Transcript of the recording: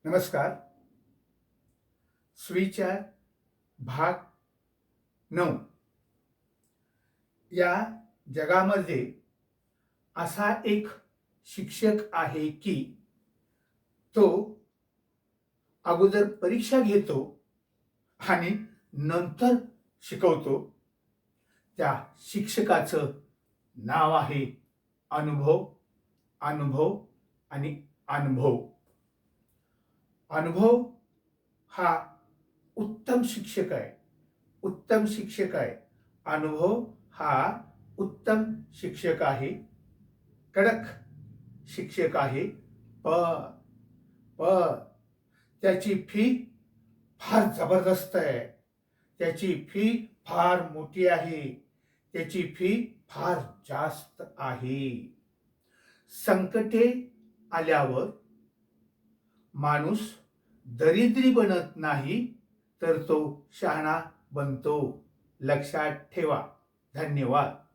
नमस्कार. सुविचार भाग 9. या जगामध्ये असा एक शिक्षक आहे की तो अगोदर परीक्षा घेतो आणि नंतर शिकवतो. त्या शिक्षकाचं नाव आहे अनुभव, अनुभव आणि अनुभव. अनुभव हा उत्तम शिक्षक आहे. उत्तम शिक्षक आहे. अनुभव हा उत्तम शिक्षक आहे. कडक शिक्षक आहे. पण त्याची फी फार जबरदस्त आहे. त्याची फी फार मोठी आहे. त्याची फी फार जास्त आहे. संकटे आल्यावर माणूस दरिद्री बनत नाही, तर तो शहाणा बनतो. लक्षात ठेवा. धन्यवाद.